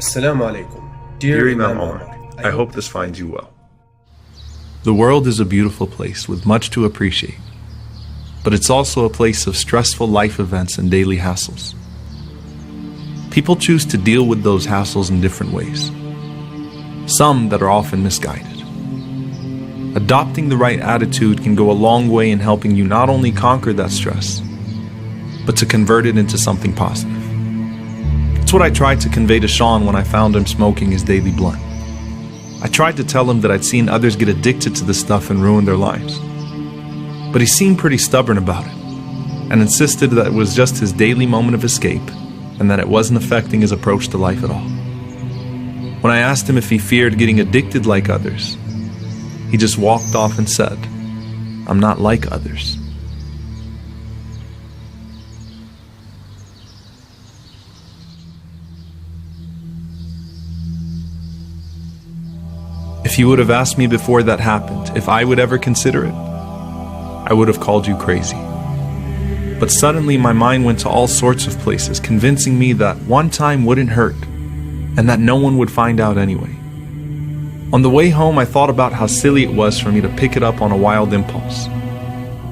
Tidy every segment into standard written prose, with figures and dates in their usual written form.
Assalamu alaikum. Dear Imam Omar, I hope this finds you well. The world is a beautiful place with much to appreciate, but it's also a place of stressful life events and daily hassles. People choose to deal with those hassles in different ways, some that are often misguided. Adopting the right attitude can go a long way in helping you not only conquer that stress, but to convert it into something positive. It's what I tried to convey to Sean when I found him smoking his daily blunt. I tried to tell him that I'd seen others get addicted to this stuff and ruin their lives. But he seemed pretty stubborn about it, and insisted that it was just his daily moment of escape, and that it wasn't affecting his approach to life at all. When I asked him if he feared getting addicted like others, he just walked off and said, "I'm not like others." If you would have asked me before that happened if I would ever consider it, I would have called you crazy. But suddenly my mind went to all sorts of places, convincing me that one time wouldn't hurt, and that no one would find out anyway. On the way home, I thought about how silly it was for me to pick it up on a wild impulse.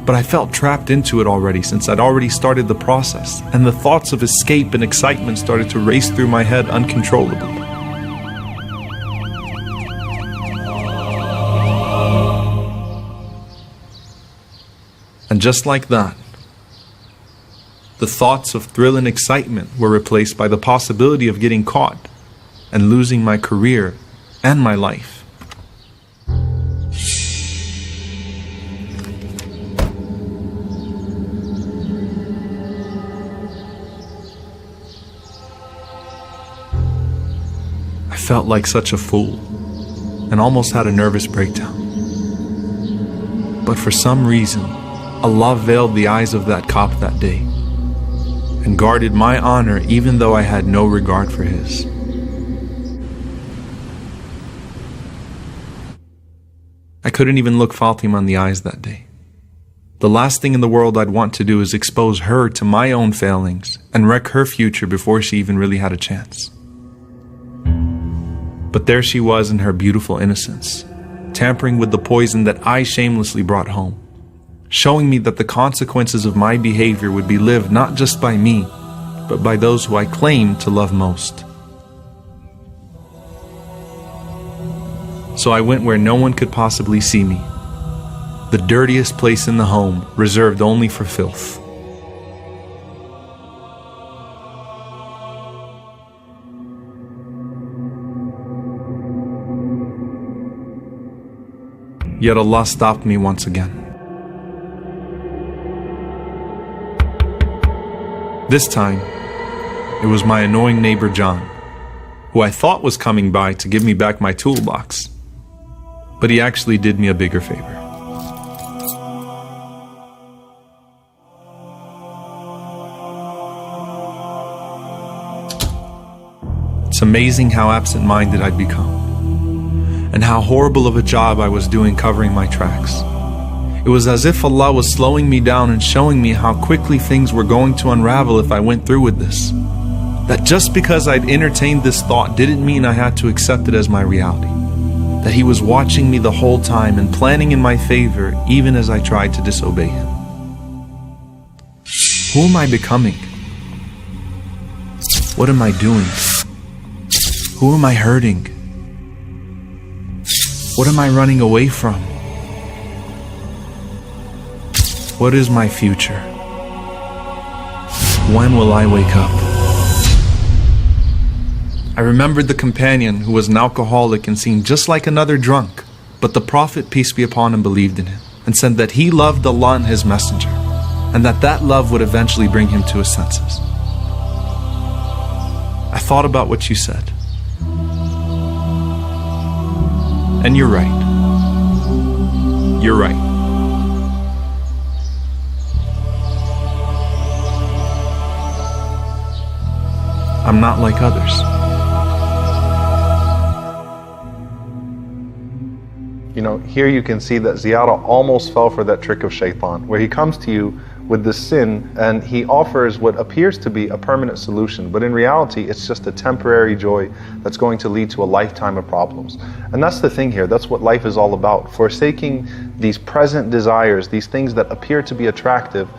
But I felt trapped into it already since I'd already started the process, and the thoughts of escape and excitement started to race through my head uncontrollably. And just like that, the thoughts of thrill and excitement were replaced by the possibility of getting caught and losing my career and my life. I felt like such a fool and almost had a nervous breakdown. But for some reason, Allah veiled the eyes of that cop that day and guarded my honor even though I had no regard for his. I couldn't even look Fatima in the eyes that day. The last thing in the world I'd want to do is expose her to my own failings and wreck her future before she even really had a chance. But there she was in her beautiful innocence, tampering with the poison that I shamelessly brought home, showing me that the consequences of my behavior would be lived not just by me, but by those who I claim to love most. So I went where no one could possibly see me, the dirtiest place in the home, reserved only for filth. Yet Allah stopped me once again. This time, it was my annoying neighbor John, who I thought was coming by to give me back my toolbox. But he actually did me a bigger favor. It's amazing how absent-minded I'd become, and how horrible of a job I was doing covering my tracks. It was as if Allah was slowing me down and showing me how quickly things were going to unravel if I went through with this. That just because I'd entertained this thought didn't mean I had to accept it as my reality. That He was watching me the whole time and planning in my favor even as I tried to disobey Him. Who am I becoming? What am I doing? Who am I hurting? What am I running away from? What is my future? When will I wake up? I remembered the companion who was an alcoholic and seemed just like another drunk, but the Prophet, peace be upon him, believed in him and said that he loved Allah and His Messenger, and that love would eventually bring him to his senses. I thought about what you said, and you're right. You're right. I'm not like others. You know, here you can see that Ziyara almost fell for that trick of shaitan, where he comes to you with this sin, and he offers what appears to be a permanent solution, but in reality it's just a temporary joy that's going to lead to a lifetime of problems. And that's the thing here, that's what life is all about. Forsaking these present desires, these things that appear to be attractive,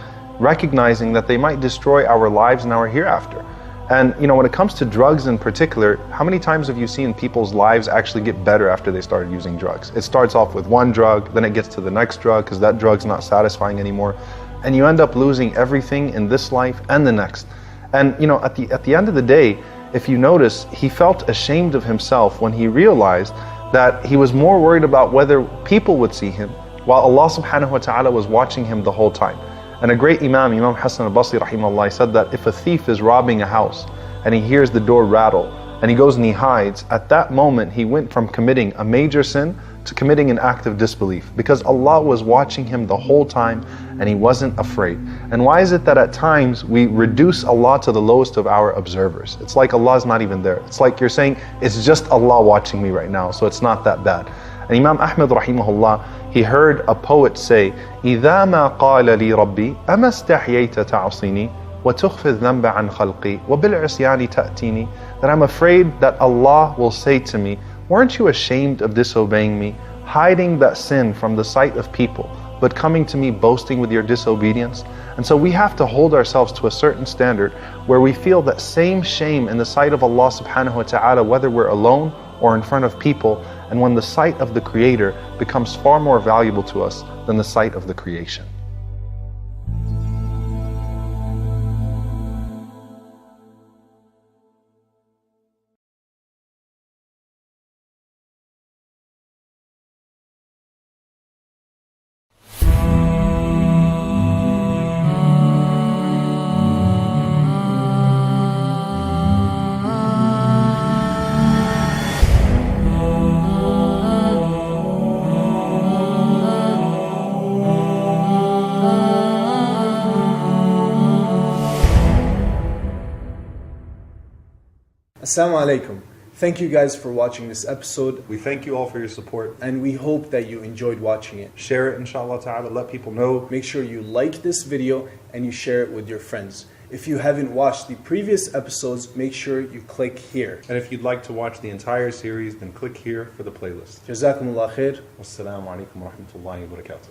recognizing that they might destroy our lives and our hereafter. And when it comes to drugs in particular, how many times have you seen people's lives actually get better after they started using drugs? It starts off with one drug, then it gets to the next drug because that drug's not satisfying anymore. And you end up losing everything in this life and the next. And at the end of the day, if you notice, he felt ashamed of himself when he realized that he was more worried about whether people would see him, while Allah subhanahu wa ta'ala was watching him the whole time. And a great Imam Hassan al-Basri rahimahullah, said that if a thief is robbing a house and he hears the door rattle and he goes and he hides, at that moment he went from committing a major sin to committing an act of disbelief, because Allah was watching him the whole time and he wasn't afraid. And why is it that at times we reduce Allah to the lowest of our observers? It's like Allah's not even there. It's like you're saying, it's just Allah watching me right now, so it's not that bad. And Imam Ahmad rahimahullah, he heard a poet say, إِذَا مَا قَالَ لِي رَبِّي أَمَا اسْتَحْيَيْتَ تَعْصِينِي وَتُخْفِي الذَّنْبَ عَنْ خَلْقِي وَبِالْعِصْيَانِ تَأْتِينِي. That I'm afraid that Allah will say to me, weren't you ashamed of disobeying me, hiding that sin from the sight of people, but coming to me boasting with your disobedience? And so we have to hold ourselves to a certain standard where we feel that same shame in the sight of Allah subhanahu wa ta'ala, whether we're alone or in front of people, and when the sight of the Creator becomes far more valuable to us than the sight of the creation. Assalamu alaikum. Thank you guys for watching this episode, We thank you all for your support. and we hope that you enjoyed watching it. Share it, inshallah ta'ala. Let people know. Make sure you like this video and you share it with your friends. If you haven't watched the previous episodes, make sure you click here. And if you'd like to watch the entire series, then click here for the playlist. Jazakumullah khair. Wassalamu alaikum wa rahmatullahi wa barakatuh.